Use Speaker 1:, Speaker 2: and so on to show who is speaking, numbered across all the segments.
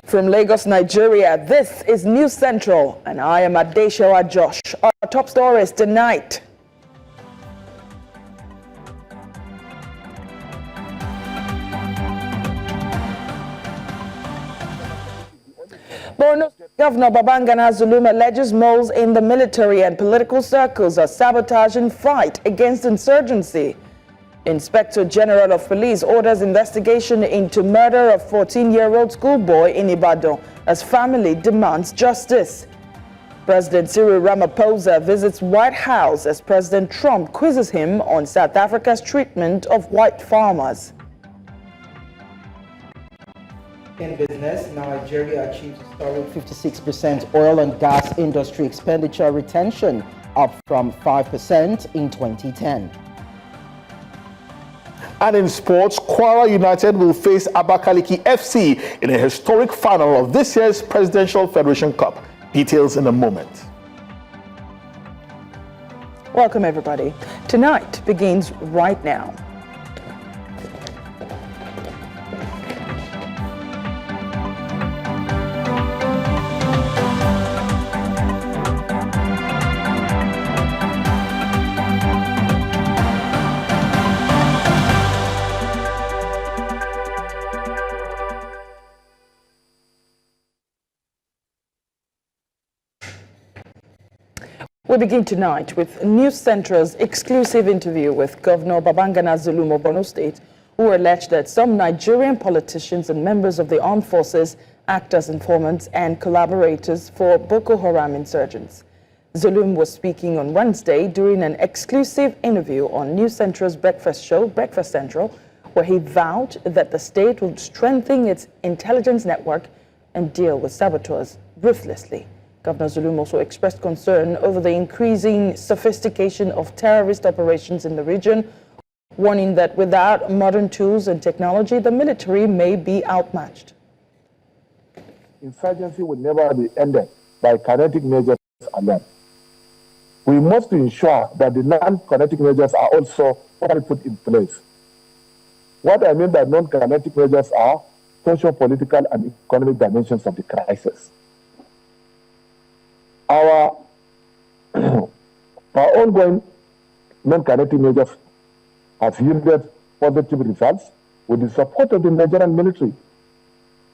Speaker 1: From Lagos, Nigeria, this is News Central, and I am Adeshawa Josh. Our top stories tonight. Borno Governor Babangana Zulum alleges moles in the military and political circles are sabotaging fight against insurgency. Inspector General of Police orders investigation into murder of 14-year-old schoolboy in Ibadan as family demands justice. President Cyril Ramaphosa visits White House as President Trump quizzes him on South Africa's treatment of white farmers.
Speaker 2: In business, Nigeria achieves historic 56% oil and gas industry expenditure retention, up from 5% in 2010.
Speaker 3: And in sports, Kwara United will face Abakaliki FC in a historic final of this year's Presidential Federation Cup. Details in a moment.
Speaker 1: Welcome, everybody. Tonight begins right now. We begin tonight with News Central's exclusive interview with Governor Babangana Zulum of Borno State, who alleged that some Nigerian politicians and members of the armed forces act as informants and collaborators for Boko Haram insurgents. Zulum was speaking on Wednesday during an exclusive interview on News Central's breakfast show, Breakfast Central, where he vowed that the state would strengthen its intelligence network and deal with saboteurs ruthlessly. Governor Zulum also expressed concern over the increasing sophistication of terrorist operations in the region, warning that without modern tools and technology, the military may be outmatched.
Speaker 4: Insurgency will never be ended by kinetic measures alone. We must ensure that the non-kinetic measures are also properly put in place. What I mean by non-kinetic measures are social, political, and economic dimensions of the crisis. Our ongoing non-kinetic measures have yielded positive results with the support of the Nigerian military.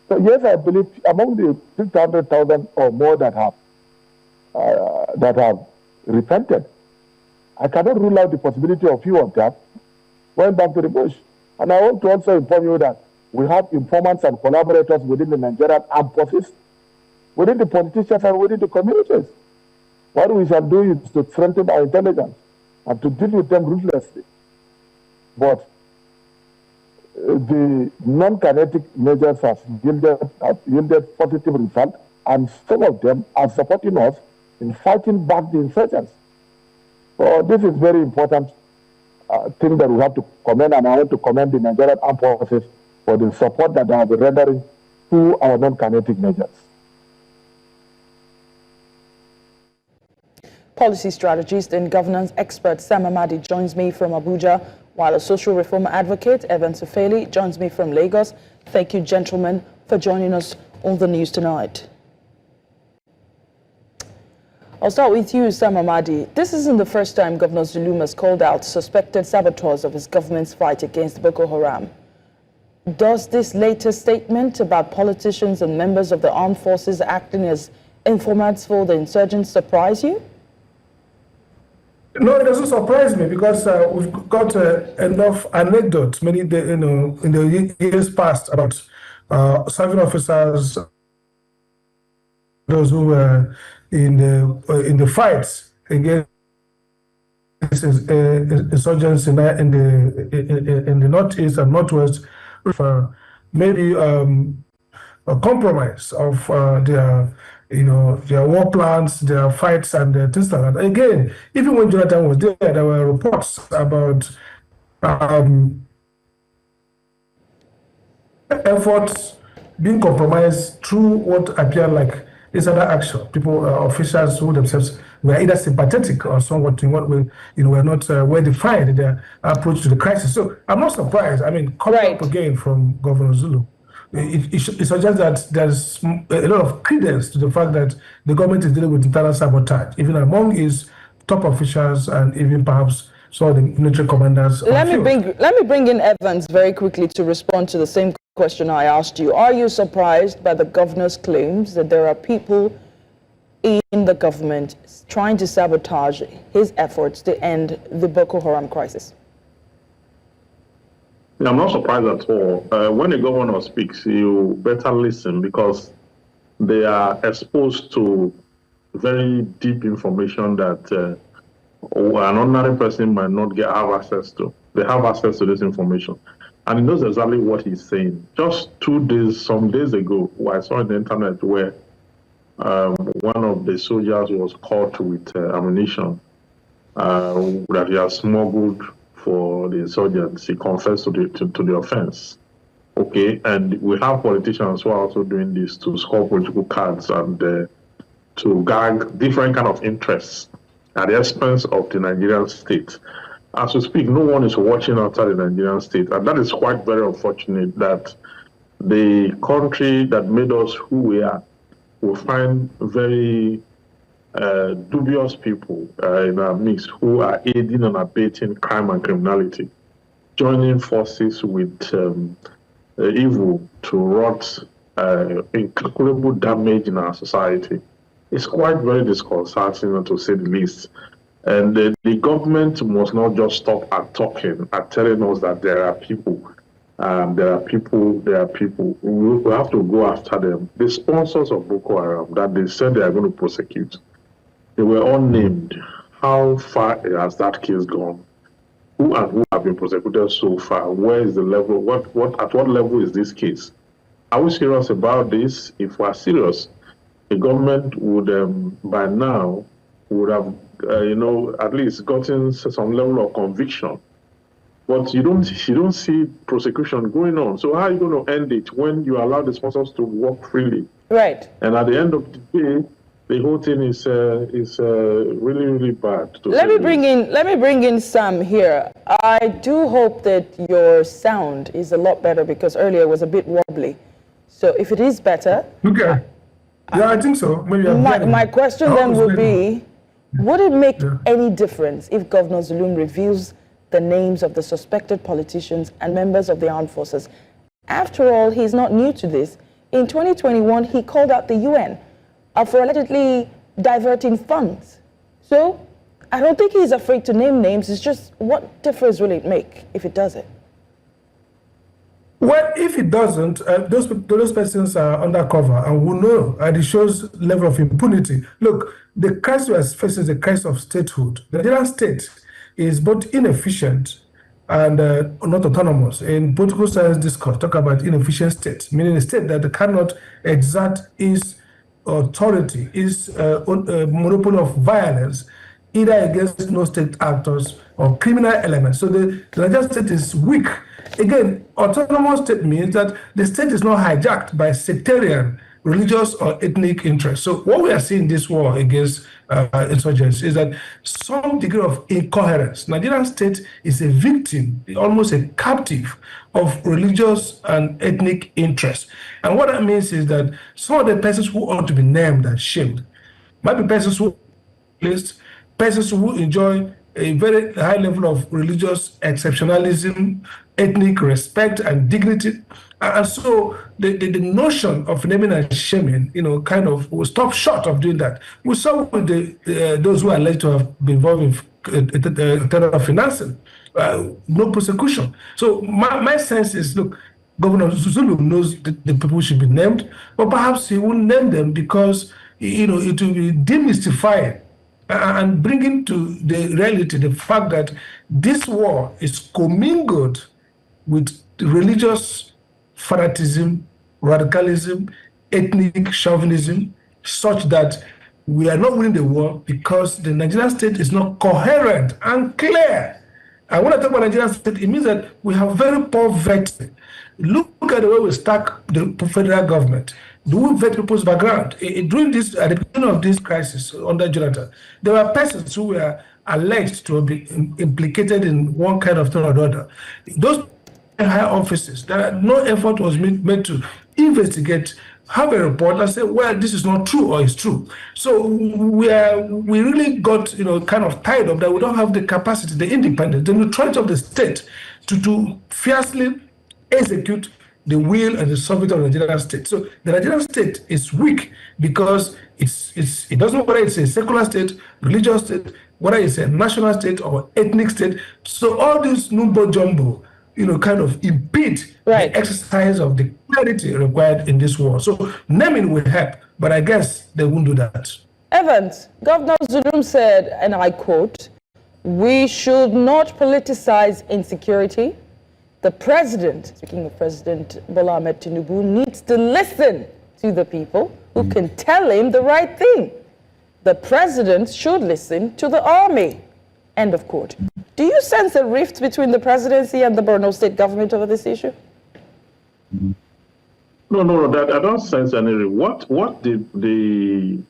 Speaker 4: So yes, I believe among the 600,000 or more that have repented, I cannot rule out the possibility of few of them going back to the bush. And I want to also inform you that we have informants and collaborators within the Nigerian armed forces, within the politicians and within the communities. What we shall do is to strengthen our intelligence and to deal with them ruthlessly. But the non-kinetic measures have yielded positive results, and some of them are supporting us in fighting back the insurgents. So this is very important thing that we have to commend, and I want to commend the Nigerian armed forces for the support that they have been rendering to our non-kinetic measures.
Speaker 1: Policy strategist and governance expert Sam Amadi joins me from Abuja, while a social reform advocate, Evan Sufeli, joins me from Lagos. Thank you, gentlemen, for joining us on the news tonight. I'll start with you, Sam Amadi. This isn't the first time Governor Zulum has called out suspected saboteurs of his government's fight against Boko Haram. Does this latest statement about politicians and members of the armed forces acting as informants for the insurgents surprise you?
Speaker 5: No, it doesn't surprise me because we've got enough anecdotes, in the years past about serving officers, those who were in the fights against insurgents in the northeast and northwest, maybe a compromise of their war plans, their fights, and things like that. Again, even when Jonathan was there were reports about efforts being compromised through what appeared like insider action. People, officials who themselves were either sympathetic or somewhat in what way, were not well defined in their approach to the crisis. So I'm not surprised. I mean, coming up again from Governor Zulu. it suggests that there's a lot of credence to the fact that the government is dealing with internal sabotage, even among its top officials and even perhaps some of the military commanders.
Speaker 1: Let me bring in Evans very quickly to respond to the same question I asked you. Are you surprised by the governor's claims that there are people in the government trying to sabotage his efforts to end the Boko Haram crisis?
Speaker 6: I'm not surprised at all. When a governor speaks, you better listen because they are exposed to very deep information that an ordinary person might not have access to. They have access to this information. And he knows exactly what he's saying. Just some days ago, I saw on the internet where one of the soldiers was caught with ammunition that he has smuggled for the insurgents. He confessed to the offense. Okay, and we have politicians who are also doing this to score political cards and to gag different kind of interests at the expense of the Nigerian state. As we speak, no one is watching outside the Nigerian state, and that is quite very unfortunate that the country that made us who we are will find very dubious people in our midst who are aiding and abating crime and criminality, joining forces with evil to wrought incalculable damage in our society. It's quite very disconcerting, to say the least. And the government must not just stop at talking, at telling us that there are people. There are people. We have to go after them. The sponsors of Boko Haram that they said they are going to prosecute, they were all named. How far has that case gone? Who have been prosecuted so far? Where is the level? At what level is this case? Are we serious about this? If we are serious, the government would by now would have at least gotten some level of conviction. But you don't see prosecution going on. So how are you going to end it when you allow the sponsors to work freely?
Speaker 1: Right.
Speaker 6: And at the end of the day, the whole thing is really, really bad.
Speaker 1: Let me bring in Sam here. I do hope that your sound is a lot better because earlier it was a bit wobbly. So if it is better,
Speaker 5: okay. Yeah, I think so. Maybe
Speaker 1: my question then would be, would it make any difference if Governor Zulum reveals the names of the suspected politicians and members of the armed forces? After all, he's not new to this. In 2021, he called out the UN for allegedly diverting funds. So I don't think he's afraid to name names. It's just, what difference will it make if it does it?
Speaker 5: Well, if it doesn't, those persons are undercover and will know, and it shows level of impunity. Look, the crisis we are facing is the crisis of statehood. The Nigerian state is both inefficient and not autonomous. In political science discourse, talk about inefficient states, meaning a state that cannot exert its authority, its monopoly of violence, either against no-state actors or criminal elements. So the Nigerian state is weak. Again, autonomous state means that the state is not hijacked by sectarian, religious, or ethnic interests. So what we are seeing in this war against insurgency is that some degree of incoherence. Nigerian state is a victim, almost a captive of religious and ethnic interests. And what that means is that some of the persons who ought to be named and shamed might be persons who persons who enjoy a very high level of religious exceptionalism, ethnic respect and dignity. And so the notion of naming and shaming, kind of will stop short of doing that. We saw with those who are alleged to have been involved in terror financing, no prosecution. So my sense is, look, Governor Zulu knows the people should be named, but perhaps he won't name them because, it will be demystifying and bringing to the reality the fact that this war is commingled with religious fanaticism, radicalism, ethnic chauvinism, such that we are not winning the war because the Nigerian state is not coherent and clear. And when I talk about Nigerian state, it means that we have very poor vetting. Look at the way we stack the federal government. Do we vet people's background? During this, at the beginning of this crisis under Jonathan, there were persons who were alleged to have been implicated in one kind of thing or another. Those high offices. No effort was made to investigate, have a report and say, well, this is not true or it's true. So we really got, kind of tied up that we don't have the capacity, the independence, the neutrality of the state to fiercely execute the will and the sovereignty of the Nigerian state. So the Nigerian state is weak because it doesn't know whether it's a secular state, religious state, whether it's a national state or ethnic state. So all this numbo jumbo, kind of impede the exercise of the clarity required in this war. So naming will help, but I guess they won't do that. Evans,
Speaker 1: Governor Zulum said, and I quote, "We should not politicize insecurity. The president," speaking of President Bola Ahmed Tinubu, "needs to listen to the people who can tell him the right thing. The president should listen to the army." End of quote. Do you sense a rift between the presidency and the Borno state government over this issue?
Speaker 6: No, I don't sense any rift. What the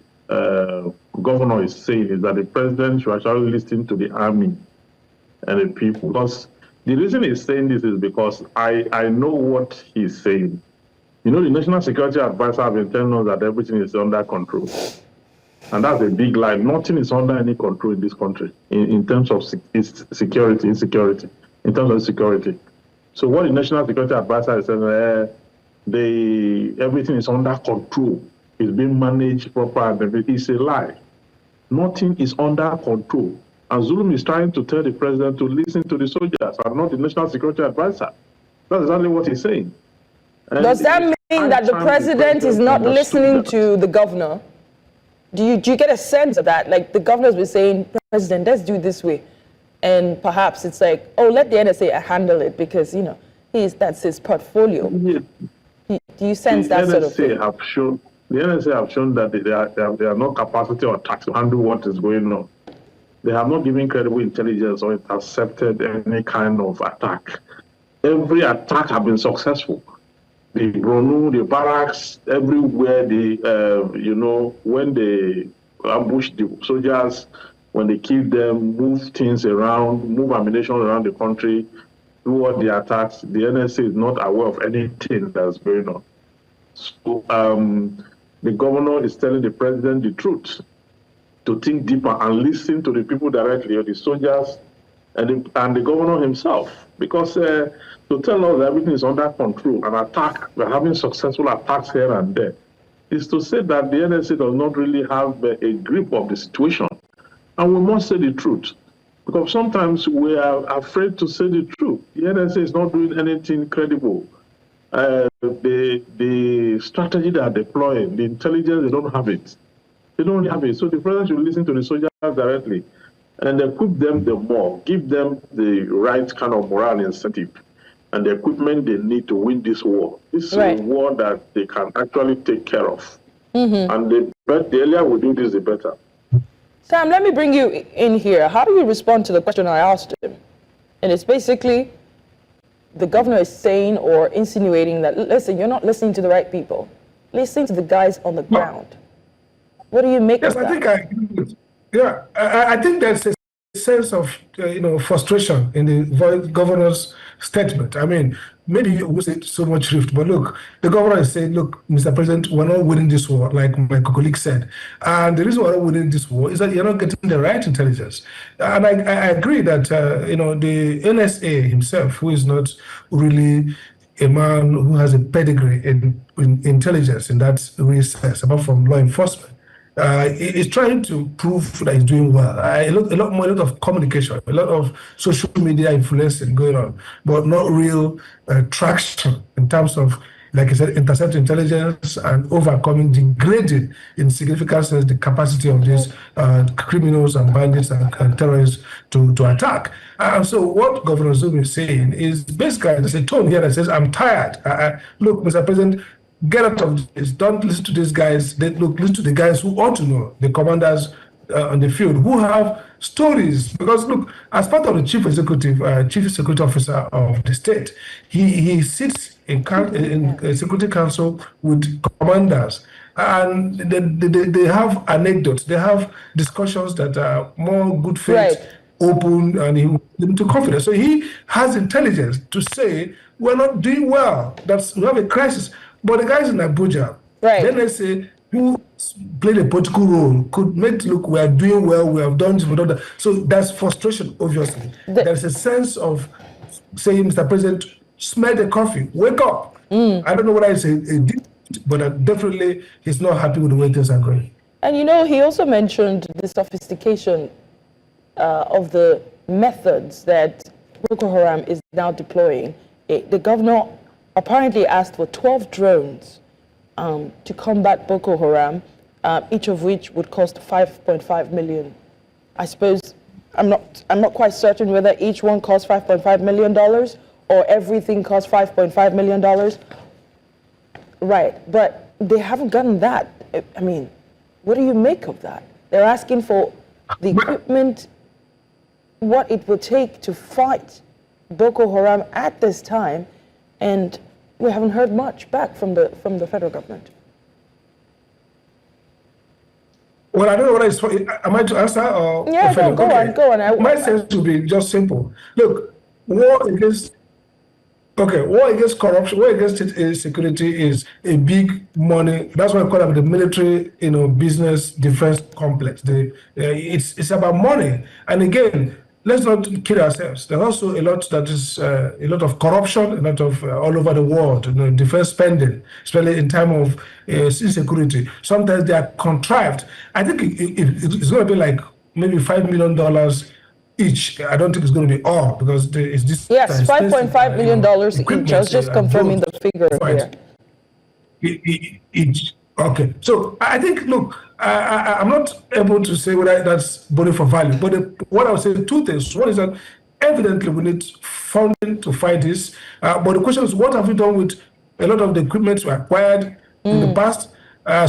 Speaker 6: governor is saying is that the president should actually listen to the army and the people. Because the reason he's saying this is because I know what he's saying. The National Security Advisor has been telling us that everything is under control. And that's a big lie. Nothing is under any control in this country in terms of insecurity. So what the National Security Advisor is saying, everything is under control. It's being managed properly. It's a lie. Nothing is under control. And Zulum is trying to tell the president to listen to the soldiers and not the National Security Advisor. That's exactly what he's saying. And
Speaker 1: does that mean that the president is not listening to the governor? Do you get a sense of that? Like the governor's been saying, President, let's do it this way. And perhaps it's like, oh, let the NSA handle it because, that's his portfolio. Yeah. Do you sense that sort of thing?
Speaker 6: The NSA have shown that they have no capacity or tact to handle what is going on. They have not given credible intelligence or intercepted any kind of attack. Every attack has been successful. The Bronu, the barracks, everywhere, when they ambush the soldiers, when they kill them, move things around, move ammunition around the country, do all the attacks, the NSA is not aware of anything that's going on. So the governor is telling the president the truth, to think deeper and listen to the people directly, or the soldiers and the governor himself, because to tell us that everything is under control, we're having successful attacks here and there, is to say that the NSA does not really have a grip of the situation. And we must say the truth, because sometimes we are afraid to say the truth. The NSA is not doing anything credible. The strategy they are deploying, the intelligence, they don't have it. They don't have it. So the president should listen to the soldiers directly and equip them the more, give them the right kind of moral incentive and the equipment they need to win this war. This is a war that they can actually take care of. And the earlier we do this, the better.
Speaker 1: Sam, let me bring you in here. How do you respond to the question I asked him? And it's basically the governor is saying or insinuating that, listen, you're not listening to the right people. Listen to the guys on the ground. What do you make of that?
Speaker 5: I think I agree with. Yeah, I think there's a sense of frustration in the governor's statement. I mean, maybe it wasn't so much rift, but look, the governor is saying, look, Mr. President, we're not winning this war, like my colleague said. And the reason we're not winning this war is that you're not getting the right intelligence. And I agree that, the NSA himself, who is not really a man who has a pedigree in intelligence in that sense, apart from law enforcement, is trying to prove that he's doing well. A lot of communication, a lot of social media influencing going on, but not real traction in terms of, like I said, intercept intelligence and overcoming, degrading in significant sense the capacity of these criminals and bandits and terrorists to attack. So what Governor Zulum is saying is basically, there's a tone here that says, I'm tired. Look, Mr. President, get out of this. Don't listen to these guys. Listen to the guys who ought to know, the commanders on the field, who have stories. Because look, as part of the chief security officer of the state, he sits in Security Council with commanders, and they have anecdotes. They have discussions that are more good faith. open and he will get into confidence. So he has intelligence to say, we're not doing well. We have a crisis. But the guys in Abuja, then they say, who played a political role could make it look we are doing well, we have done this, we have done that. So that's frustration, obviously. There's a sense of saying, Mr. President, smell the coffee, wake up. I don't know what I say, but definitely he's not happy with the way things are going. And
Speaker 1: he also mentioned the sophistication of the methods that Boko Haram is now deploying. The governor apparently asked for 12 drones to combat Boko Haram, each of which would cost 5.5 million. I suppose I'm not quite certain whether each one costs $5.5 million or everything costs $5.5 million. Right, but they haven't gotten that. I mean, what do you make of that? They're asking for the equipment, what it will take to fight Boko Haram at this time, and we haven't heard much back from the federal government.
Speaker 5: Well, I don't know what is. Am I to answer or?
Speaker 1: Yeah, go on.
Speaker 5: My sense would be just simple. Look, war against corruption, war against security is a big money. That's why I call it the military, business defense complex. It's about money. And again, let's not kid ourselves. There's also a lot that is a lot of corruption, a lot of all over the world, defense spending, especially in time of insecurity. Sometimes they are contrived. I think it's going to be like maybe $5 million each. I don't think it's going to be all because it's this.
Speaker 1: Yes, $5.5 million each. I was just confirming the figure here.
Speaker 5: Each. Okay, so I think, look, I'm not able to say whether that's body for value, but what I would say two things. One is that evidently we need funding to fight this, but the question is, what have we done with a lot of the equipment we acquired in the past?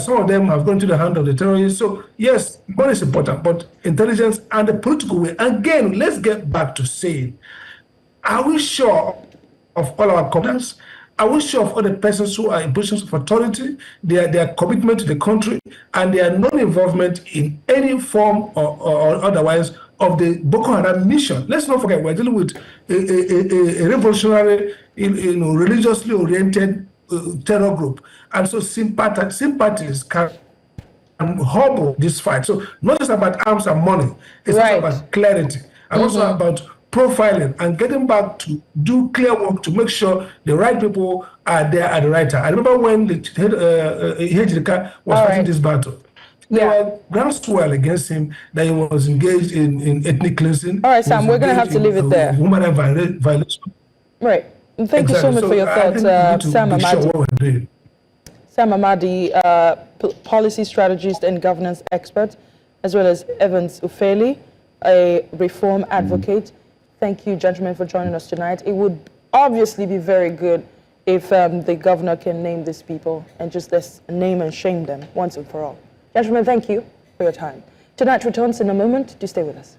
Speaker 5: Some of them have gone to the hand of the terrorists. So yes, money is important, but intelligence and the political way. Again, let's get back to saying, are we sure of all our competence? Are we sure of all the persons who are in positions of authority, their commitment to the country, and their non-involvement in any form or otherwise of the Boko Haram mission? Let's not forget, we're dealing with a revolutionary, religiously oriented terror group. And so sympathies can hobble this fight. So not just about arms and money, it's also about clarity, and also about profiling and getting back to do clear work to make sure the right people are there at the right time. I remember when the Hejrika was fighting this battle. There were groundswell against him that he was engaged in ethnic cleansing.
Speaker 1: All right, Sam, we're going to have to leave it there.
Speaker 5: Human rights violation.
Speaker 1: Right. Thank you so much for your thoughts, Sam Amadi. Sam Amadi, policy strategist and governance expert, as well as Evans Ufeli, a reform advocate. Thank you, gentlemen, for joining us tonight. It would obviously be very good if the governor can name these people and just let's name and shame them once and for all. Gentlemen, thank you for your time. Tonight returns in a moment. Do stay with us.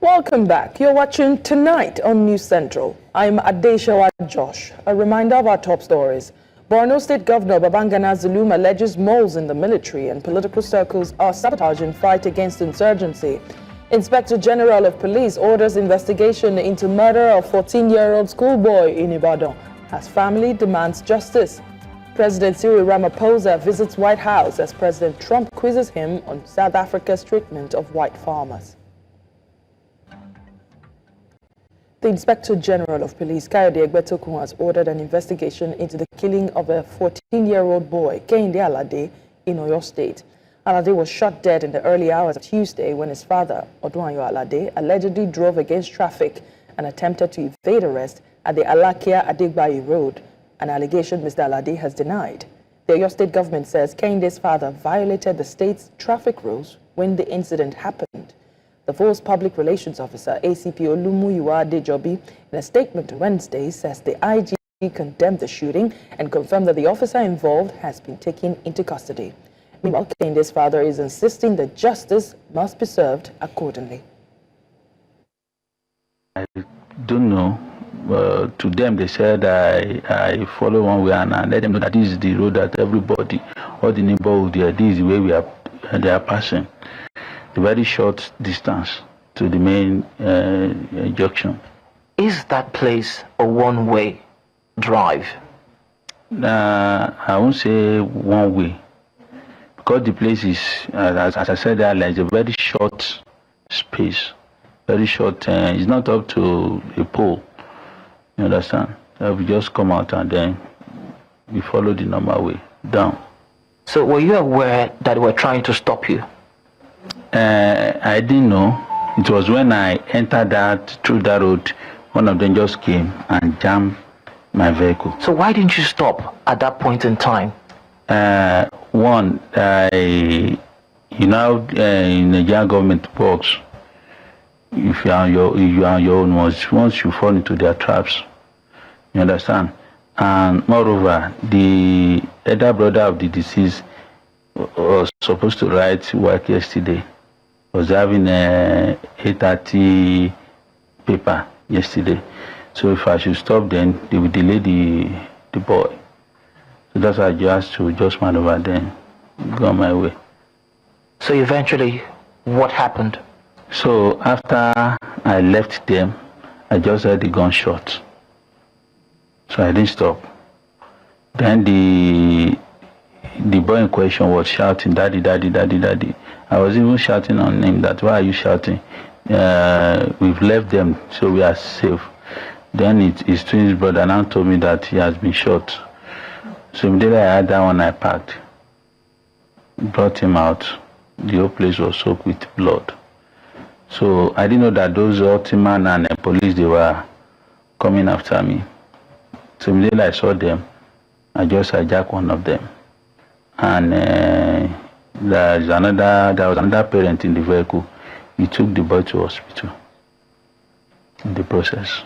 Speaker 1: Welcome back. You're watching Tonight on News Central. I'm Adeshawa Josh. A reminder of our top stories. Borno State Governor Babangana Zulum alleges moles in the military and political circles are sabotaging fight against insurgency. Inspector General of Police orders investigation into murder of 14-year-old schoolboy in Ibadan as family demands justice. President Cyril Ramaphosa visits White House as President Trump quizzes him on South Africa's treatment of white farmers. The Inspector General of Police, Kayode Egbetokun, has ordered an investigation into the killing of a 14-year-old boy, Kehinde Alade, in Oyo State. Alade was shot dead in the early hours of Tuesday when his father, Odunayo Alade, allegedly drove against traffic and attempted to evade arrest at the Alakia Adegbayi Road, an allegation Mr. Alade has denied. The Oyo State government says Kehinde's father violated the state's traffic rules when the incident happened. The force public relations officer, ACP Olumuyiwa Adejobi, in a statement Wednesday, says the IG condemned the shooting and confirmed that the officer involved has been taken into custody. Meanwhile, Kehinde's father is insisting that justice must be served accordingly.
Speaker 7: I don't know. To them, they said I follow one way and I let them know that this is the road that everybody all the neighborhood there. This is the way they are passing. A very short distance to the main junction.
Speaker 8: Is that place a one-way drive?
Speaker 7: I won't say one way, because the place is, as I said earlier, it's a very short space, very short. It's not up to a pole. You understand? We just come out and then we follow the normal way down.
Speaker 8: So were you aware that they were trying to stop you?
Speaker 7: I didn't know. It was when I entered through that road, one of them just came and jammed my vehicle.
Speaker 8: So why didn't you stop at that point in time?
Speaker 7: One, in the Nigerian government works, if you are on your own, once you fall into their traps, you understand? And moreover, the elder brother of the deceased was supposed to write work yesterday. Was having a 8:30 paper yesterday. So if I should stop, then they will delay the boy. So that's why I just to just maneuver, then go my way.
Speaker 8: So eventually, what happened?
Speaker 7: So after I left them, I just heard the gunshot. So I didn't stop. Then the boy in question was shouting, "Daddy, daddy, daddy, daddy." I was even shouting on him that, "Why are you shouting? We've left them, so we are safe." Then his twin brother now told me that he has been shot. So immediately I had that one, I packed. Brought him out. The whole place was soaked with blood. So I didn't know that those ultiman and the police, they were coming after me. So immediately I saw them, I just hijacked one of them. And there was another parent in the vehicle. He took the boy to hospital in the process,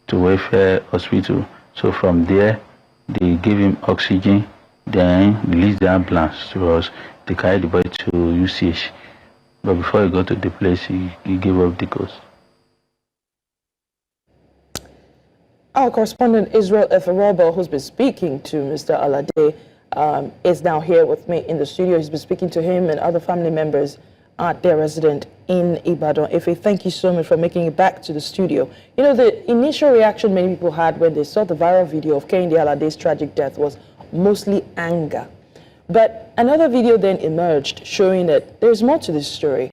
Speaker 7: to welfare hospital. So from there, they gave him oxygen, then released the ambulance to us. They carried the boy to UCH. But before he got to the place, he gave up the ghost.
Speaker 1: Our correspondent Israel Eferobo, who's been speaking to Mr. Alade, is now here with me in the studio. He's been speaking to him and other family members at their residence in Ibadan. Efe, thank you so much for making it back to the studio. You know, the initial reaction many people had when they saw the viral video of Kehinde Alade's tragic death was mostly anger. But another video then emerged showing that there's more to this story.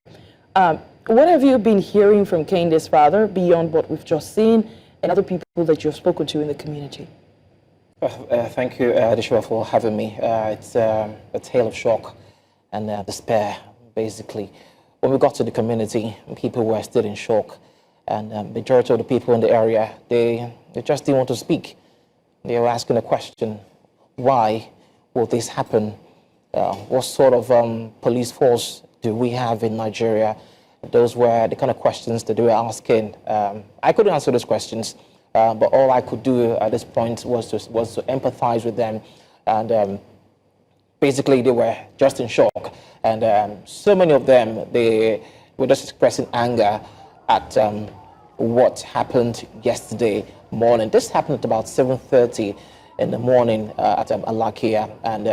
Speaker 1: What have you been hearing from Kehinde's father beyond what we've just seen and other people that you've spoken to in the community?
Speaker 2: Thank you, Adishwa, for having me. It's a tale of shock and despair, basically. When we got to the community, people were still in shock. And majority of the people in the area, they just didn't want to speak. They were asking the question, why will this happen? What sort of police force do we have in Nigeria? Those were the kind of questions that they were asking. I couldn't answer those questions, but all I could do at this point was to empathize with them. And basically, they were just in shock. And so many of them, they were just expressing anger at what happened yesterday morning. This happened at about 7:30 in the morning at Alakia. And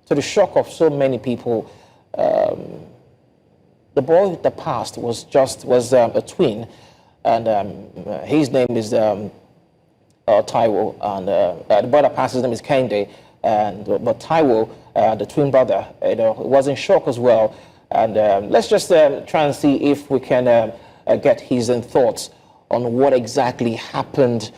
Speaker 2: to the shock of so many people, the boy that passed was a twin, and his name is Taiwo, and the boy that passed, his name is Kehinde, but Taiwo, the twin brother, was in shock as well. And let's just try and see if we can get his thoughts on what exactly happened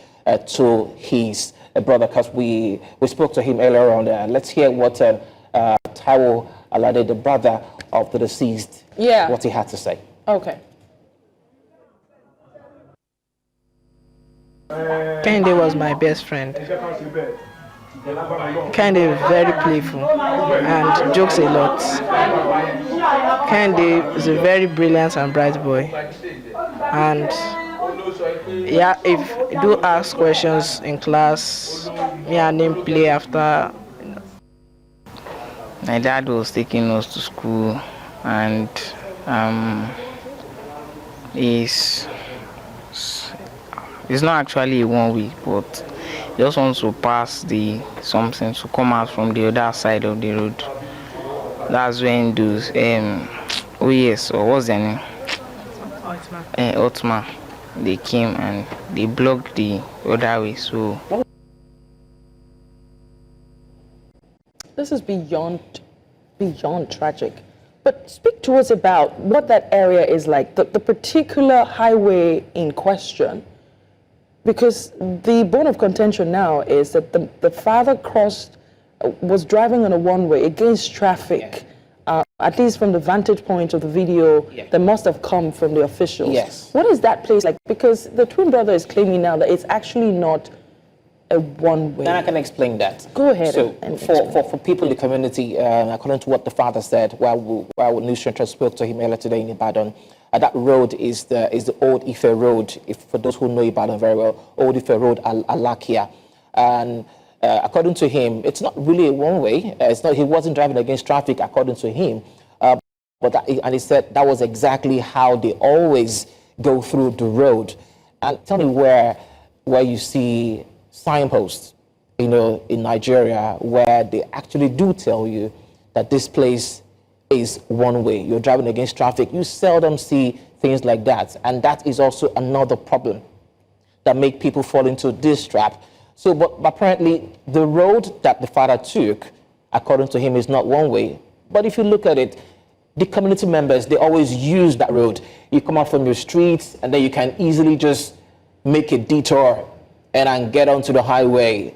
Speaker 2: to his brother, because we spoke to him earlier on. Let's hear what Taiwo Alade, the brother of the deceased, what he had to say.
Speaker 1: Okay.
Speaker 9: Kehinde was my best friend. Kehinde is very playful and jokes a lot. Kehinde is a very brilliant and bright boy. And yeah, if you do ask questions in class, me and him play after.
Speaker 10: My dad was taking us to school, and it's not actually 1 week, but just want to pass the something to come out from the other side of the road. That's when those oh yes, or what's their name? Otma. They came and they blocked the other way. So
Speaker 1: this is beyond tragic. But speak to us about what that area is like, the particular highway in question. Because the bone of contention now is that the father was driving on a one-way against traffic. At least from the vantage point of the video, that must have come from the officials.
Speaker 2: Yes.
Speaker 1: What is that place like? Because the twin brother is claiming now that it's actually not a one-way.
Speaker 2: Then I can explain that.
Speaker 1: Go ahead.
Speaker 2: So for people in the community, according to what the father said, while News Center spoke to him earlier today in Ibadan, that road is the old Ife Road. If for those who know Ibadan very well, old Ife Road, Alakia, and according to him, it's not really a one-way. It's not. He wasn't driving against traffic, according to him. And he said that was exactly how they always go through the road. And tell me where you see signposts, in Nigeria, where they actually do tell you that this place is one way. You're driving against traffic. You seldom see things like that. And that is also another problem that make people fall into this trap. So, but apparently the road that the father took, according to him, is not one way. But if you look at it, the community members, they always use that road. You come out from your streets and then you can easily just make a detour and get onto the highway.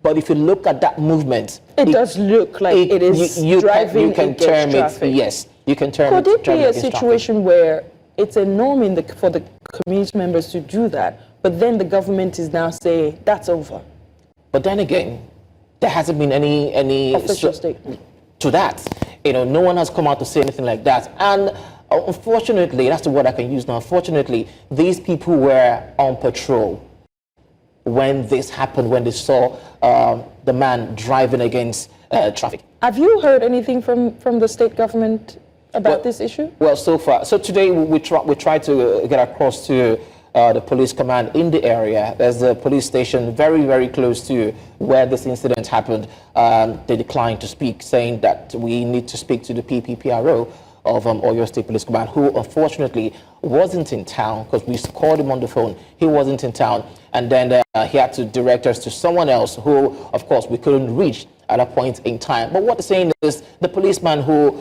Speaker 2: But if you look at that movement,
Speaker 1: it does look like it is driving against traffic.
Speaker 2: Yes, you can turn
Speaker 1: Could it be a
Speaker 2: situation
Speaker 1: traffic where it's a norm for the community members to do that, but then the government is now saying that's over?
Speaker 2: But then again, there hasn't been any
Speaker 1: official statement
Speaker 2: to that. No one has come out to say anything like that. And unfortunately, that's the word I can use now. Unfortunately, these people were on patrol when this happened, when they saw the man driving against traffic.
Speaker 1: Have you heard anything from the state government about this issue?
Speaker 2: Well, so far. So today we tried to get across to the police command in the area. There's a police station very, very close to where this incident happened. They declined to speak, saying that we need to speak to the PPPRO of Oyo State Police Command, who unfortunately wasn't in town, because we called him on the phone. He wasn't in town. And then he had to direct us to someone else who, of course, we couldn't reach at a point in time. But what they're saying is the policeman who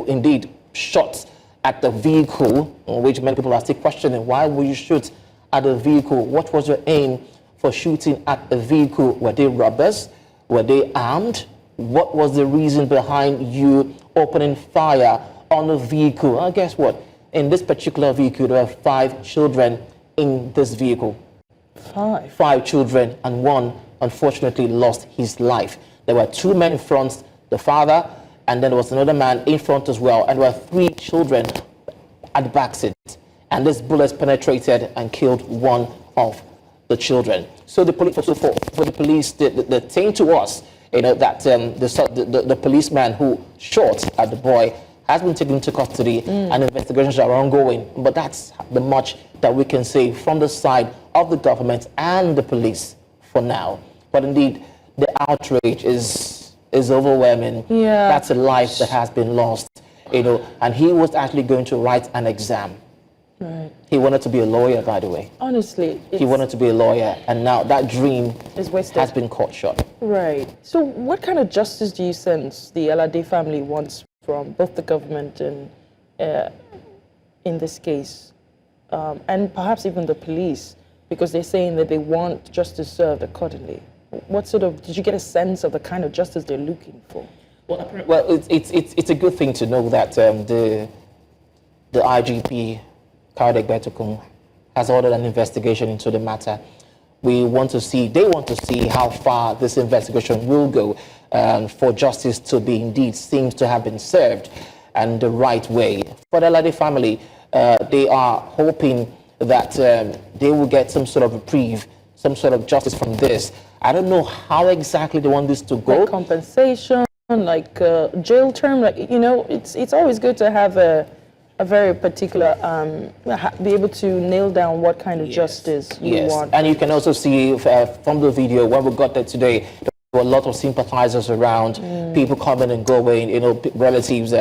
Speaker 2: indeed shot at the vehicle, which many people are still questioning, why would you shoot at the vehicle? What was your aim for shooting at the vehicle? Were they robbers? Were they armed? What was the reason behind you opening fire on the vehicle? And guess what? In this particular vehicle, there were 5 children in this vehicle. 5 children, and one unfortunately lost his life. There were 2 men in front, the father, and then there was another man in front as well, and there were 3 children at the back seat. And this bullet penetrated and killed one of the children. So the police, for the police, the thing to us, that the policeman who shot at the boy has been taken into custody and investigations are ongoing. But that's the much that we can say from the side of the government and the police for now. But indeed, the outrage is overwhelming.
Speaker 1: Yeah.
Speaker 2: That's a life that has been lost, and he was actually going to write an exam.
Speaker 1: Right.
Speaker 2: He wanted to be a lawyer, by the way.
Speaker 1: Honestly,
Speaker 2: he wanted to be a lawyer, and now that dream has been cut short.
Speaker 1: Right. So what kind of justice do you sense the Alade family wants from both the government and, in this case, and perhaps even the police, because they're saying that they want justice served accordingly? What did you get a sense of the kind of justice they're looking for?
Speaker 2: Well, it's a good thing to know that the IGP, Kardec Betokun, has ordered an investigation into the matter. They want to see how far this investigation will go for justice to be indeed seems to have been served and the right way. For the Alade family, they are hoping that they will get some sort of reprieve, some sort of justice from this. I don't know how exactly they want this to go.
Speaker 1: Like compensation, like jail term, it's always good to have a very particular, be able to nail down what kind of justice you want.
Speaker 2: And you can also see from the video, when we got there today, there were a lot of sympathizers around, people coming and going, you know, relatives,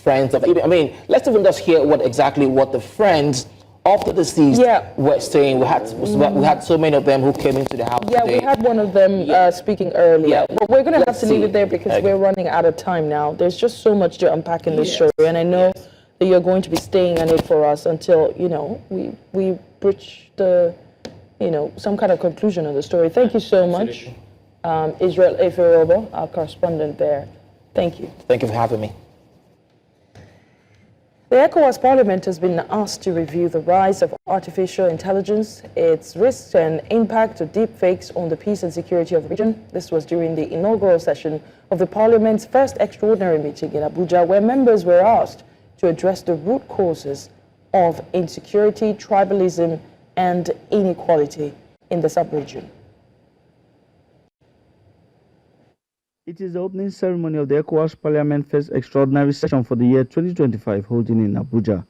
Speaker 2: friends. I mean, let's even just hear what the friends of the deceased were saying. We had so many of them who came into the house today.
Speaker 1: We had one of them speaking earlier. But we're going to have to leave it there because we're running out of time now. There's just so much to unpack in this story, and I know that you're going to be staying on it for us until, you know, we reach the, you know, some kind of conclusion of the story. Thank you so much, Israel Eferobo, our correspondent there. Thank you.
Speaker 2: Thank you for having me.
Speaker 1: The ECOWAS Parliament has been asked to review the rise of artificial intelligence, its risks and impact of deepfakes on the peace and security of the region. This was during the inaugural session of the Parliament's first extraordinary meeting in Abuja, where members were asked to address the root causes of insecurity, tribalism, and inequality in the sub-region.
Speaker 11: It is the opening ceremony of the ECOWAS Parliament First Extraordinary Session for the year 2025, holding in Abuja.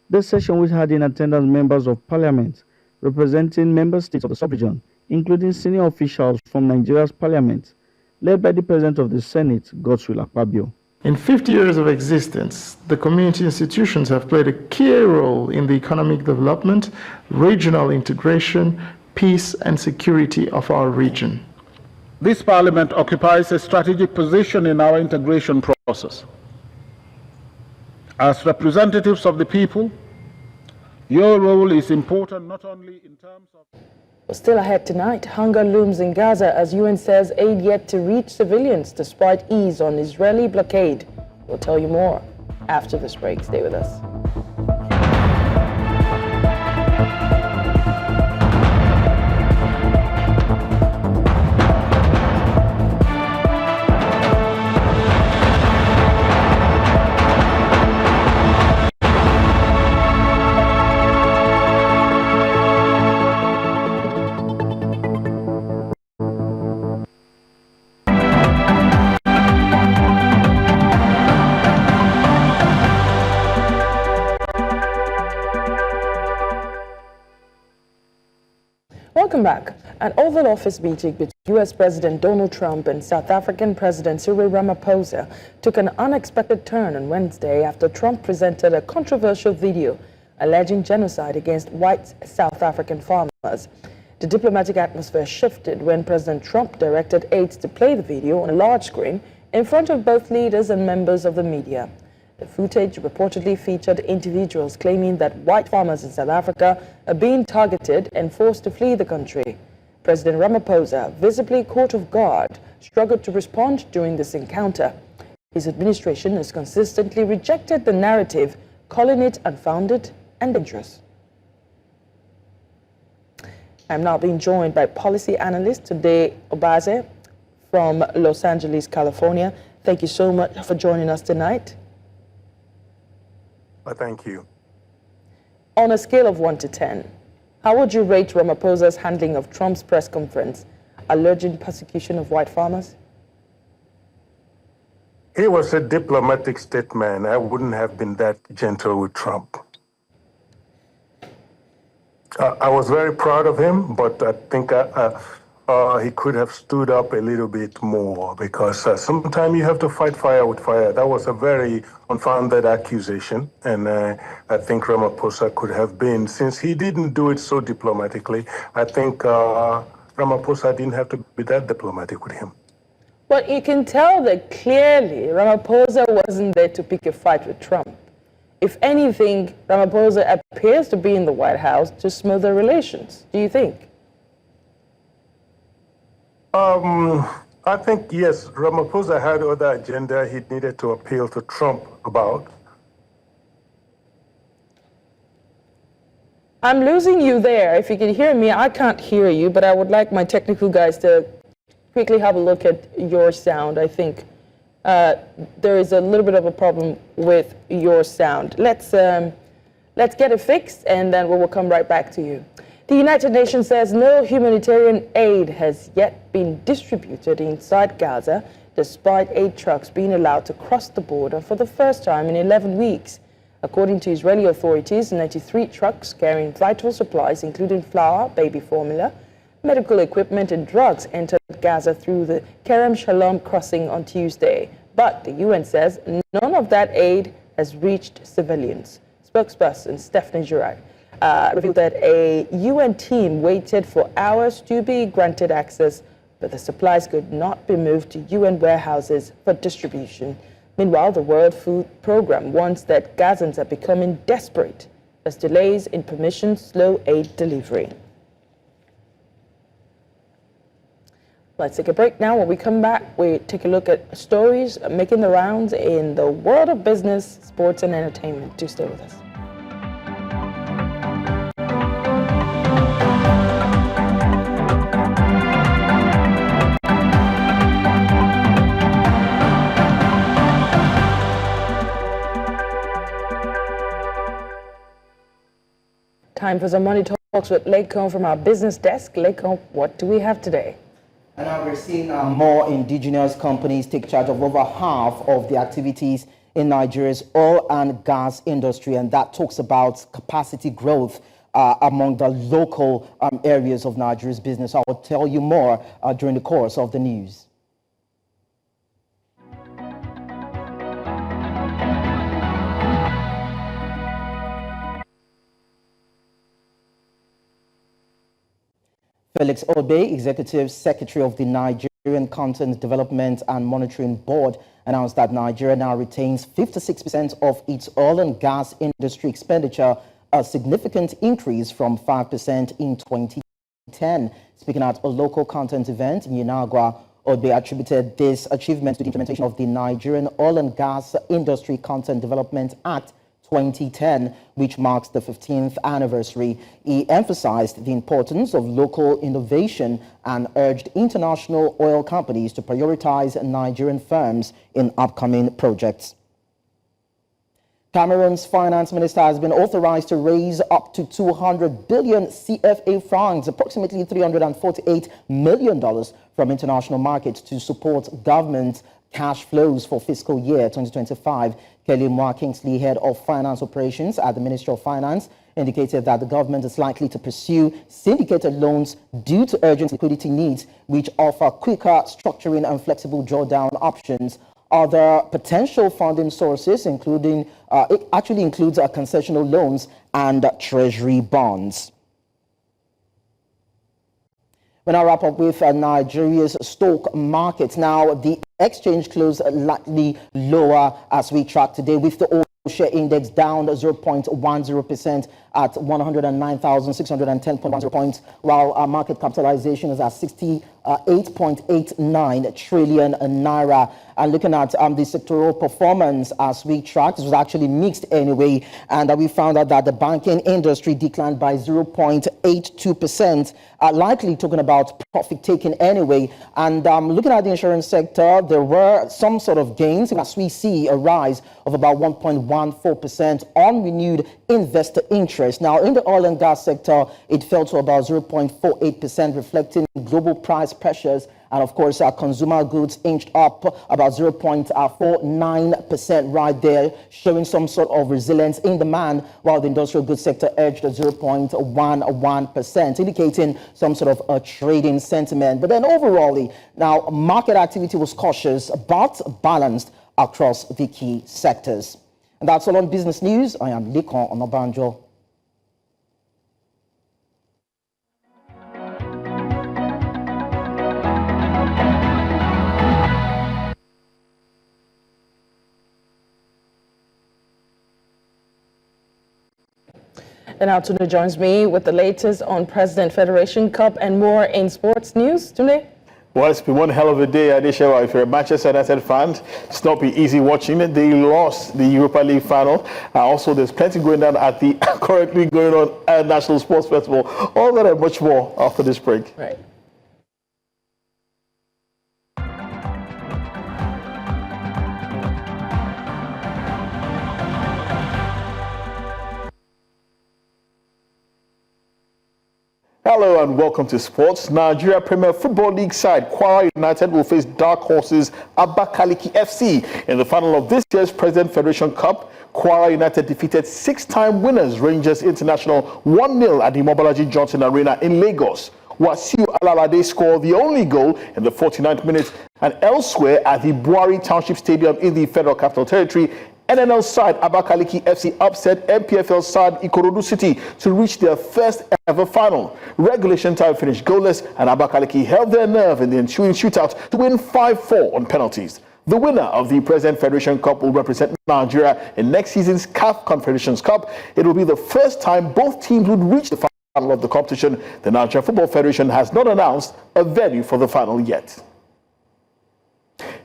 Speaker 11: The session, which had in attendance members of Parliament representing member states of the sub-region, including senior officials from Nigeria's Parliament, led by the President of the Senate, Cyril.
Speaker 12: In 50 years of existence, the community institutions have played a key role in the economic development, regional integration, peace, and security of our region.
Speaker 13: This Parliament occupies a strategic position in our integration process. As representatives of the people, your role is important not only in terms of...
Speaker 1: Still ahead tonight, hunger looms in Gaza as UN says aid yet to reach civilians despite ease on Israeli blockade. We'll tell you more after this break. Stay with us. Welcome back. An Oval Office meeting between U.S. President Donald Trump and South African President Cyril Ramaphosa took an unexpected turn on Wednesday after Trump presented a controversial video alleging genocide against white South African farmers. The diplomatic atmosphere shifted when President Trump directed aides to play the video on a large screen in front of both leaders and members of the media. The footage reportedly featured individuals claiming that white farmers in South Africa are being targeted and forced to flee the country. President Ramaphosa, visibly caught off guard, struggled to respond during this encounter. His administration has consistently rejected the narrative, calling it unfounded and dangerous. I'm now being joined by policy analyst Today Obaze from Los Angeles, California. Thank you so much for joining us tonight.
Speaker 14: Thank you.
Speaker 1: On a scale of 1 to 10, how would you rate Ramaphosa's handling of Trump's press conference, alleging persecution of white farmers?
Speaker 14: It was a diplomatic statement. I wouldn't have been that gentle with Trump. I was very proud of him, but I think he could have stood up a little bit more because sometimes you have to fight fire with fire. That was a very unfounded accusation, and I think Ramaphosa could have been, since he didn't do it so diplomatically, I think Ramaphosa didn't have to be that diplomatic with him.
Speaker 1: But you can tell that clearly Ramaphosa wasn't there to pick a fight with Trump. If anything, Ramaphosa appears to be in the White House to smother relations. Do you think?
Speaker 14: I think, yes, Ramaphosa had other agenda he needed to appeal to Trump about.
Speaker 1: I'm losing you there. If you can hear me, I can't hear you, but I would like my technical guys to quickly have a look at your sound. I think there is a little bit of a problem with your sound. Let's get it fixed, and then we will come right back to you. The United Nations says no humanitarian aid has yet been distributed inside Gaza, despite aid trucks being allowed to cross the border for the first time in 11 weeks. According to Israeli authorities, 93 trucks carrying vital supplies, including flour, baby formula, medical equipment and drugs, entered Gaza through the Kerem Shalom crossing on Tuesday. But the UN says none of that aid has reached civilians. Spokesperson Stephanie Giray revealed that a UN team waited for hours to be granted access, but the supplies could not be moved to UN warehouses for distribution. Meanwhile, the World Food Programme warns that Gazans are becoming desperate as delays in permission slow aid delivery. Let's take a break now. When we come back, we take a look at stories making the rounds in the world of business, sports, and entertainment. Do stay with us. Time for some money talks with Lekon from our business desk. Lekon, what do we have today?
Speaker 15: And now we're seeing more indigenous companies take charge of over half of the activities in Nigeria's oil and gas industry, and that talks about capacity growth among the local areas of Nigeria's business. I will tell you more during the course of the news. Felix Obe, Executive Secretary of the Nigerian Content Development and Monitoring Board, announced that Nigeria now retains 56% of its oil and gas industry expenditure, a significant increase from 5% in 2010. Speaking at a local content event in Yenagua, Obe attributed this achievement to the implementation of the Nigerian Oil and Gas Industry Content Development Act 2010, which marks the 15th anniversary. He emphasized the importance of local innovation and urged international oil companies to prioritize Nigerian firms in upcoming projects. Cameroon's finance minister has been authorized to raise up to 200 billion CFA francs, approximately $348 million, from international markets to support government cash flows for fiscal year 2025. Kelly Moa Kingsley, head of finance operations at the Ministry of Finance, indicated that the government is likely to pursue syndicated loans due to urgent liquidity needs, which offer quicker structuring and flexible drawdown options. Other potential funding sources, including it actually includes concessional loans and treasury bonds. We now wrap up with Nigeria's stock market. Now, the exchange closed slightly lower as we track today, with the share index down 0.10% at 109,610.10 points, while our market capitalization is at 68.89 trillion naira. And looking at the sectoral performance as we tracked, it was actually mixed anyway, and we found out that the banking industry declined by 0.82%, likely talking about profit taking anyway. And looking at the insurance sector, there were some sort of gains as we see a rise of about 1.14% on renewed investor interest. Now, in the oil and gas sector, it fell to about 0.48%, reflecting global price pressures. And of course, our consumer goods inched up about 0.49% right there, showing some sort of resilience in demand, while the industrial goods sector edged 0.11%, indicating some sort of a trading sentiment. But then overall, now market activity was cautious but balanced across the key sectors. And that's all on business news. I am Lekon Onabanjo.
Speaker 1: And now Tunde joins me with the latest on President Federation Cup and more in sports news. Tunde?
Speaker 3: Well, it's been one hell of a day, Adeshewa. If you're a Manchester United fan, it's not been easy watching it. They lost the Europa League final. Also, there's plenty going down at the currently going on National Sports Festival. All that and much more after this break.
Speaker 1: Right.
Speaker 3: Hello and welcome to sports. Nigeria Premier Football League side Kwara United will face dark horses Abakaliki FC in the final of this year's President Federation Cup. Kwara United defeated six-time winners Rangers International 1-0 at the Mobolaji Johnson Arena in Lagos. Wasiu Alalade scored the only goal in the 49th minute, and elsewhere at the Buari Township Stadium in the Federal Capital Territory, NNL side Abakaliki FC upset MPFL side Ikorodu City to reach their first ever final. Regulation time finished goalless, and Abakaliki held their nerve in the ensuing shootout to win 5-4 on penalties. The winner of the President Federation Cup will represent Nigeria in next season's CAF Confederations Cup. It will be the first time both teams would reach the final of the competition. The Nigeria Football Federation has not announced a venue for the final yet.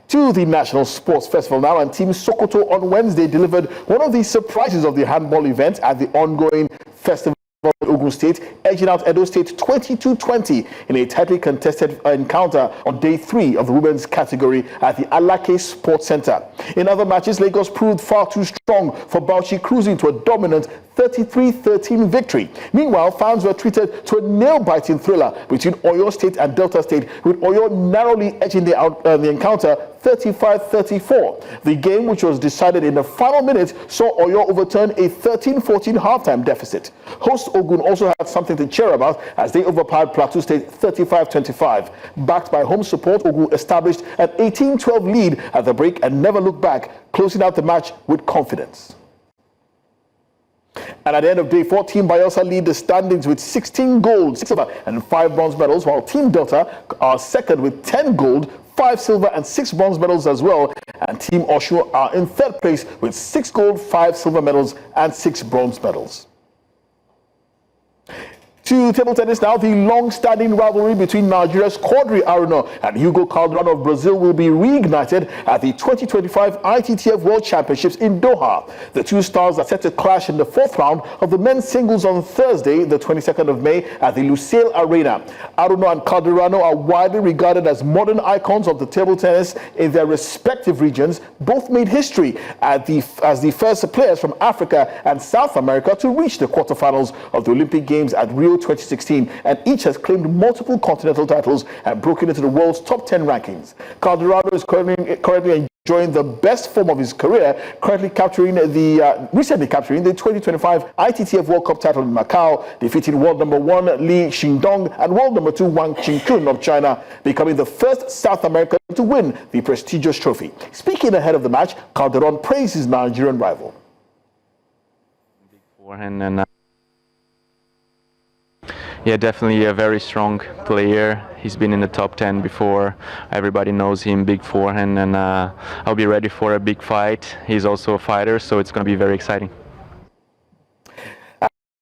Speaker 3: To the National Sports Festival now, and Team Sokoto on Wednesday delivered one of the surprises of the handball event at the ongoing festival in Ogun State, edging out Edo State 22-20 in a tightly contested encounter on day 3 of the women's category at the Alake Sports Center. In other matches, Lagos proved far too strong for Bauchi, cruising to a dominant 33-13 victory. Meanwhile, fans were treated to a nail-biting thriller between Oyo State and Delta State, with Oyo narrowly edging the encounter 35-34. The game, which was decided in the final minute, saw Oyo overturn a 13-14 halftime deficit. Host Ogun also had something to cheer about as they overpowered Plateau State 35-25. Backed by home support, Ogun established an 18-12 lead at the break and never looked back, closing out the match with confidence. And at the end of day 4, Team Bayelsa lead the standings with 16 gold, 6 silver and 5 bronze medals, while Team Delta are second with 10 gold, 5 silver and 6 bronze medals as well. And Team Oshu are in third place with 6 gold, 5 silver medals and 6 bronze medals. To table tennis now, the long-standing rivalry between Nigeria's Quadri Aruna and Hugo Calderon of Brazil will be reignited at the 2025 ITTF World Championships in Doha. The two stars are set to clash in the 4th round of the men's singles on Thursday, the 22nd of May, at the Lusail Arena. Aruna and Calderano are widely regarded as modern icons of the table tennis in their respective regions. Both made history as the first players from Africa and South America to reach the quarterfinals of the Olympic Games at Rio 2016, and each has claimed multiple continental titles and broken into the world's top 10 rankings. Calderano is currently enjoying the best form of his career, recently capturing the 2025 ITTF World Cup title in Macau, defeating world number 1 Li Xingdong and world number 2 Wang Qingkun of China, becoming the first South American to win the prestigious trophy. Speaking ahead of the match, Calderon praised his Nigerian rival.
Speaker 16: Yeah, definitely a very strong player. He's been in the top 10 before. Everybody knows him, big forehand, and I'll be ready for a big fight. He's also a fighter, so it's going to be very exciting.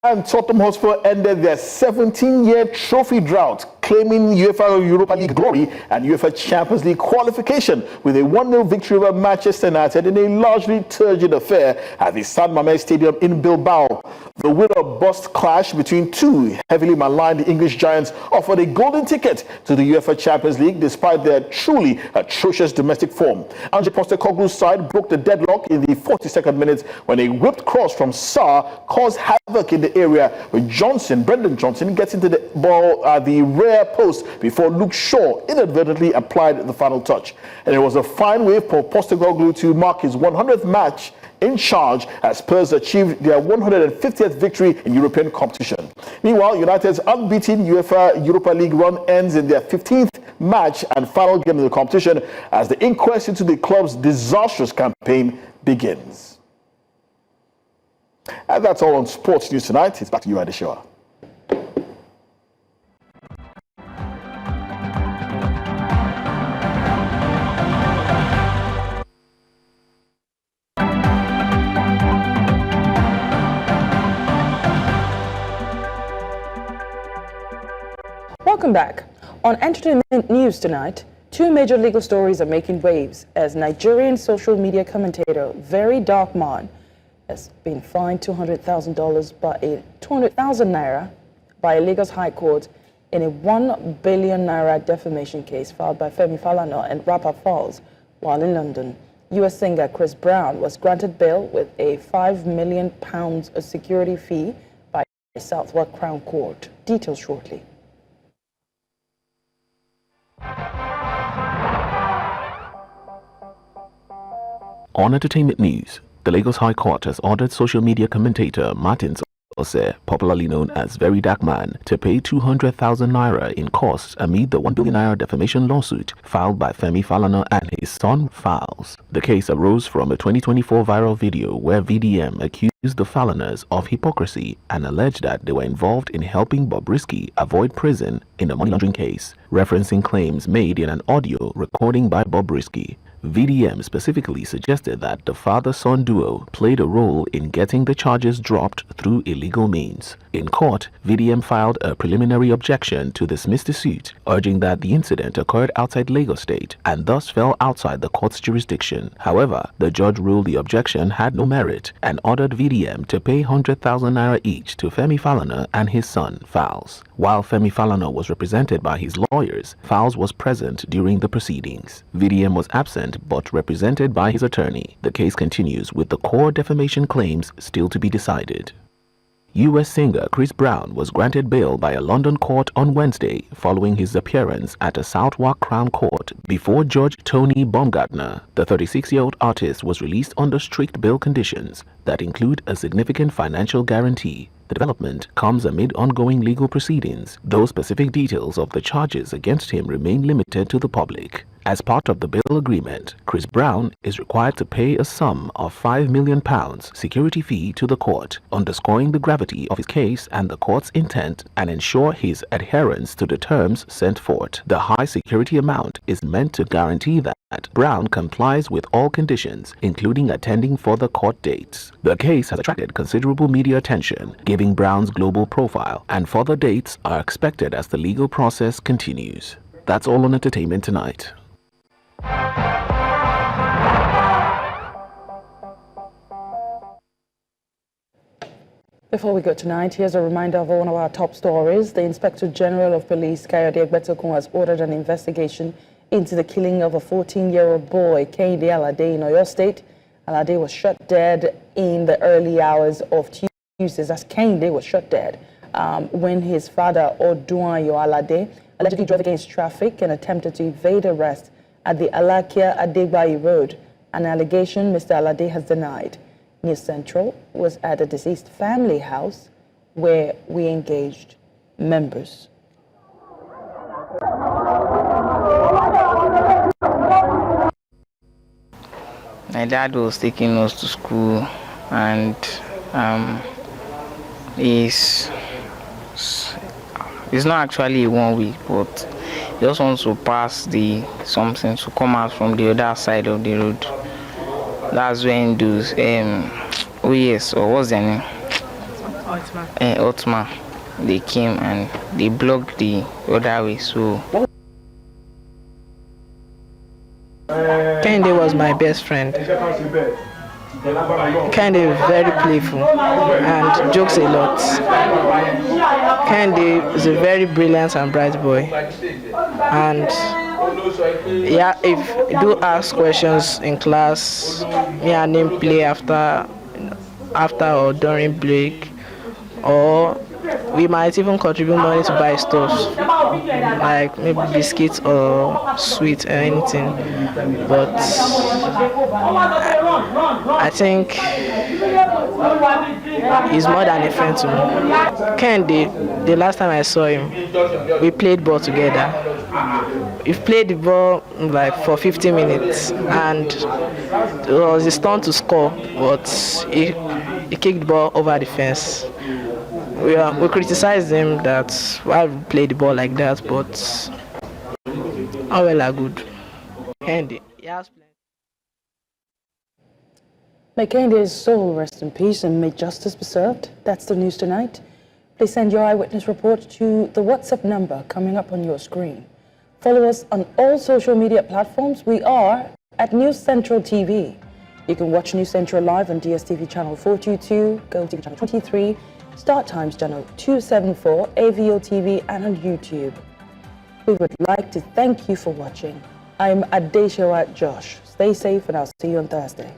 Speaker 3: And Tottenham Hotspur ended their 17-year trophy drought, claiming UEFA Europa League glory and UEFA Champions League qualification with a 1-0 victory over Manchester United in a largely turgid affair at the San Mamés Stadium in Bilbao. The winner-bust clash between two heavily maligned English giants offered a golden ticket to the UEFA Champions League despite their truly atrocious domestic form. Ange Postecoglou's side broke the deadlock in the 42nd minute when a whipped cross from Sarr caused havoc in the area, where Brendan Johnson gets into the ball at the rear post before Luke Shaw inadvertently applied the final touch. And it was a fine way for Postecoglou to mark his 100th match in charge as Spurs achieved their 150th victory in European competition. Meanwhile, United's unbeaten UEFA Europa League run ends in their 15th match and final game of the competition as the inquest into the club's disastrous campaign begins. And that's all on Sports News tonight. It's back to you, Adeshoa.
Speaker 1: Welcome back. On entertainment news tonight, 2 major legal stories are making waves as Nigerian social media commentator Very Dark Man has been fined $200,000 by 200,000 naira by a Lagos High Court in a 1 billion naira defamation case filed by Femi Falana and Rapper Falls while in London. US singer Chris Brown was granted bail with a £5 million security fee by Southwark Crown Court. Details shortly.
Speaker 17: On entertainment news, The Lagos High Court has ordered social media commentator Martin Ose, popularly known as Very Dark Man, to pay 200,000 naira in costs amid the 1 billion naira defamation lawsuit filed by Femi Falana and his son Falz. The case arose from a 2024 viral video where VDM accused the Falanas of hypocrisy and alleged that they were involved in helping Bobrisky avoid prison in a money laundering case, referencing claims made in an audio recording by Bobrisky. VDM specifically suggested that the father-son duo played a role in getting the charges dropped through illegal means. In court, VDM filed a preliminary objection to dismiss the suit, urging that the incident occurred outside Lagos State and thus fell outside the court's jurisdiction. However, the judge ruled the objection had no merit and ordered VDM to pay 100,000 naira each to Femi Falana and his son, Falz. While Femi Falana was represented by his lawyers, Falz was present during the proceedings. VDM was absent but represented by his attorney. The case continues with the core defamation claims still to be decided. U.S. singer Chris Brown was granted bail by a London court on Wednesday following his appearance at a Southwark Crown Court before Judge Tony Baumgartner. The 36-year-old artist was released under strict bail conditions that include a significant financial guarantee. The development comes amid ongoing legal proceedings, though specific details of the charges against him remain limited to the public. As part of the bail agreement, Chris Brown is required to pay a sum of £5 million security fee to the court, underscoring the gravity of his case and the court's intent and ensure his adherence to the terms set forth. The high security amount is meant to guarantee that Brown complies with all conditions, including attending further court dates. The case has attracted considerable media attention, giving Brown's global profile, and further dates are expected as the legal process continues. That's all on entertainment tonight.
Speaker 1: Before we go tonight, here's a reminder of one of our top stories. The Inspector General of Police, Kayode Egbetokun, has ordered an investigation into the killing of a 14-year-old boy, Kehinde Alade, in Oyo State. Alade was shot dead in the early hours of Tuesday. As Kehinde was shot dead when his father, Odunayo Alade, allegedly drove against traffic and attempted to evade arrest at the Alakia Adegbayi Road, an allegation Mr. Alade has denied. News Central was at the deceased family house where we engaged members.
Speaker 10: My dad was taking us to school, and it's not actually 1 week, but he just wants to pass the something to come out from the other side of the road. That's when those what's their name? Otma. They came and they blocked the other way. So
Speaker 9: Kehinde was my best friend. Kehinde very playful and jokes a lot. Kehinde is a very brilliant and bright boy. And yeah, if you do ask questions in class, me and him play after or during break, or we might even contribute money to buy stuff like maybe biscuits or sweets or anything. But I think he's more than a friend to me. Kehinde, the last time I saw him, we played ball together. We played the ball like for 50 minutes, and it was his turn to score, but he kicked the ball over the fence. We criticized him that why we played the ball like that, but all well are good. Kehinde, yes.
Speaker 1: May Kehinde's soul rest in peace and may justice be served. That's the news tonight. Please send your eyewitness report to the WhatsApp number coming up on your screen. Follow us on all social media platforms. We are at News Central TV. You can watch News Central live on DSTV channel 422, GoTV channel 23, Start Times channel 274, AVO TV, and on YouTube. We would like to thank you for watching. I'm Adeshewa Josh. Stay safe and I'll see you on Thursday.